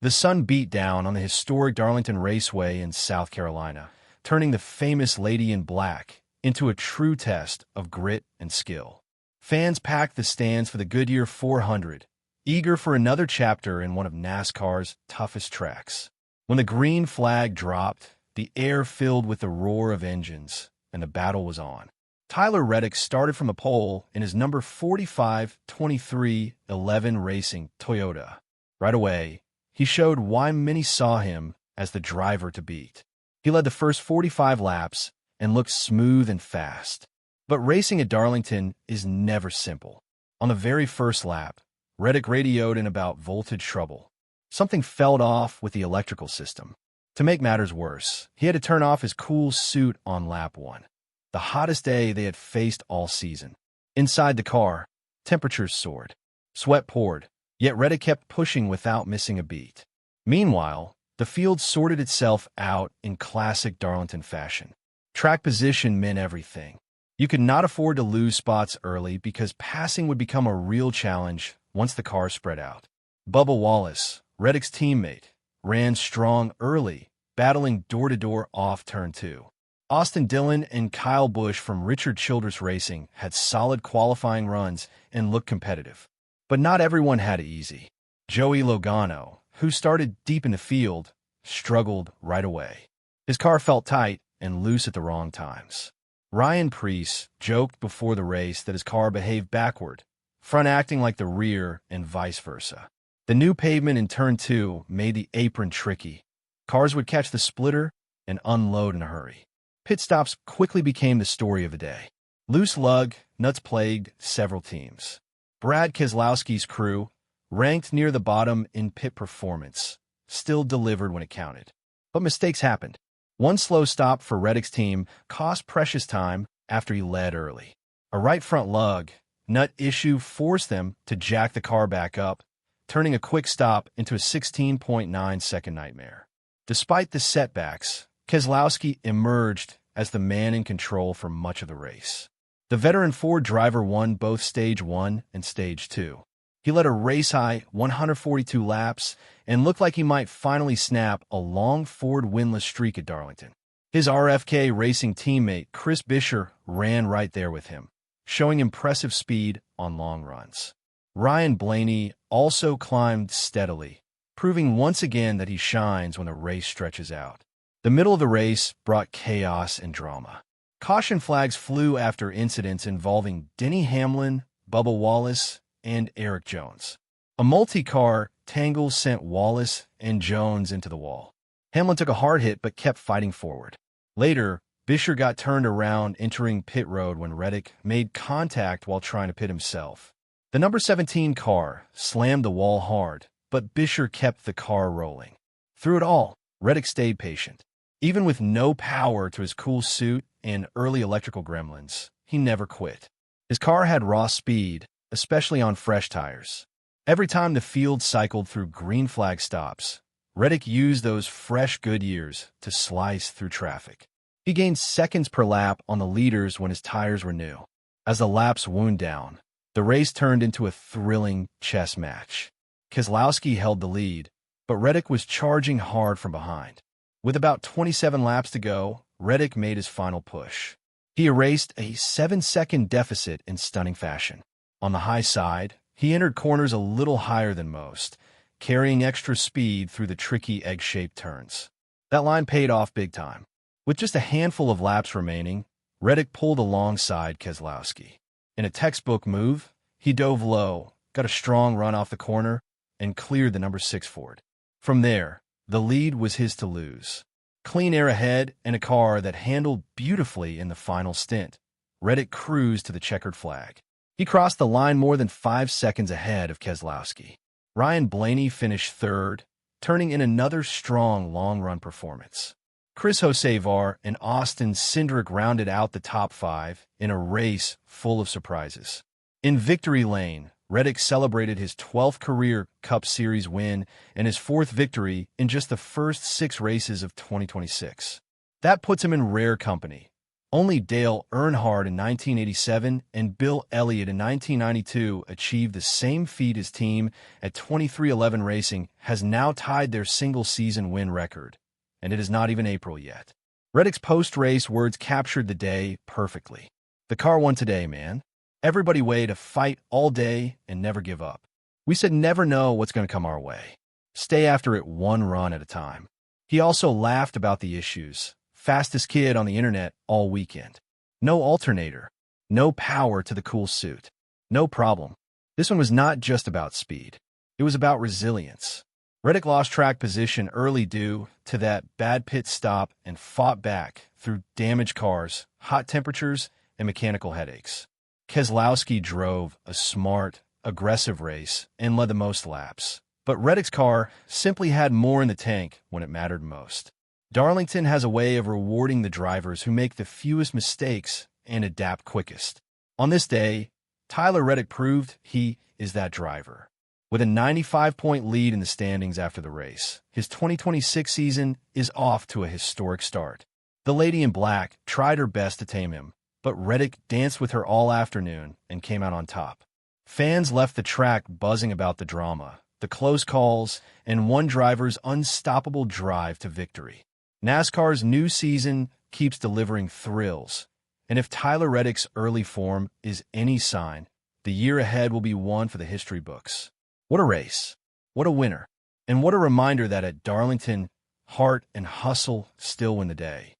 The sun beat down on the historic Darlington Raceway in South Carolina, turning the famous Lady in Black into a true test of grit and skill. Fans packed the stands for the Goodyear 400, eager for another chapter in one of NASCAR's toughest tracks. When the green flag dropped, the air filled with the roar of engines, and the battle was on. Tyler Reddick started from the pole in his number 45-23-11 Racing Toyota. Right away, he showed why many saw him as the driver to beat. He led the first 45 laps and looked smooth and fast. But racing at Darlington is never simple. On the very first lap, Reddick radioed in about voltage trouble. Something fell off with the electrical system. To make matters worse, he had to turn off his cool suit on lap 1. The hottest day they had faced all season. Inside the car, temperatures soared. Sweat poured, yet Reddick kept pushing without missing a beat. Meanwhile, the field sorted itself out in classic Darlington fashion. Track position meant everything. You could not afford to lose spots early because passing would become a real challenge once the car spread out. Bubba Wallace, Reddick's teammate, ran strong early, battling door-to-door off turn 2. Austin Dillon and Kyle Busch from Richard Childress Racing had solid qualifying runs and looked competitive. But not everyone had it easy. Joey Logano, who started deep in the field, struggled right away. His car felt tight and loose at the wrong times. Ryan Preece joked before the race that his car behaved backward, front acting like the rear and vice versa. The new pavement in turn 2 made the apron tricky. Cars would catch the splitter and unload in a hurry. Pit stops quickly became the story of the day. Loose lug nuts plagued several teams. Brad Keselowski's crew, ranked near the bottom in pit performance, still delivered when it counted. But mistakes happened. One slow stop for Reddick's team cost precious time after he led early. A right front lug nut issue forced them to jack the car back up, turning a quick stop into a 16.9-second nightmare. Despite the setbacks, Keselowski emerged as the man in control for much of the race. The veteran Ford driver won both Stage 1 and Stage 2. He led a race-high 142 laps and looked like he might finally snap a long Ford winless streak at Darlington. His RFK Racing teammate Chris Buescher ran right there with him, showing impressive speed on long runs. Ryan Blaney also climbed steadily, proving once again that he shines when the race stretches out. The middle of the race brought chaos and drama. Caution flags flew after incidents involving Denny Hamlin, Bubba Wallace, and Eric Jones. A multi-car tangle sent Wallace and Jones into the wall. Hamlin took a hard hit but kept fighting forward. Later, Buescher got turned around entering pit road when Reddick made contact while trying to pit himself. The number 17 car slammed the wall hard, but Buescher kept the car rolling. Through it all, Reddick stayed patient. Even with no power to his cool suit and early electrical gremlins, he never quit. His car had raw speed, especially on fresh tires. Every time the field cycled through green flag stops, Reddick used those fresh Goodyears to slice through traffic. He gained seconds per lap on the leaders when his tires were new. As the laps wound down, the race turned into a thrilling chess match. Keselowski held the lead, but Reddick was charging hard from behind. With about 27 laps to go, Reddick made his final push. He erased a 7-second deficit in stunning fashion. On the high side, he entered corners a little higher than most, carrying extra speed through the tricky egg-shaped turns. That line paid off big time. With just a handful of laps remaining, Reddick pulled alongside Keselowski. In a textbook move, he dove low, got a strong run off the corner, and cleared the number 6 Ford. From there, the lead was his to lose. Clean air ahead and a car that handled beautifully in the final stint. Reddick cruised to the checkered flag. He crossed the line more than 5 seconds ahead of Keselowski. Ryan Blaney finished third, turning in another strong long-run performance. Chris Hocevar and Austin Cindric rounded out the top 5 in a race full of surprises. In victory lane, Reddick celebrated his 12th career Cup Series win and his 4th victory in just the first 6 races of 2026. That puts him in rare company, Only Dale Earnhardt in 1987 and Bill Elliott in 1992 achieved the same feat. His team at 2311 Racing has now tied their single-season win record, and it is not even April yet. Reddick's post-race words captured the day perfectly. "The car won today, man. Everybody way to fight all day and never give up. We said never know what's going to come our way. Stay after it one run at a time." He also laughed about the issues. Fastest kid on the internet all weekend. No alternator. No power to the cool suit. No problem. This one was not just about speed. It was about resilience. Reddick lost track position early due to that bad pit stop and fought back through damaged cars, hot temperatures, and mechanical headaches. Keselowski drove a smart, aggressive race and led the most laps. But Reddick's car simply had more in the tank when it mattered most. Darlington has a way of rewarding the drivers who make the fewest mistakes and adapt quickest. On this day, Tyler Reddick proved he is that driver. With a 95-point lead in the standings after the race, his 2026 season is off to a historic start. The lady in black tried her best to tame him, but Reddick danced with her all afternoon and came out on top. Fans left the track buzzing about the drama, the close calls, and one driver's unstoppable drive to victory. NASCAR's new season keeps delivering thrills, and if Tyler Reddick's early form is any sign, the year ahead will be one for the history books. What a race. What a winner. And what a reminder that at Darlington, heart and hustle still win the day.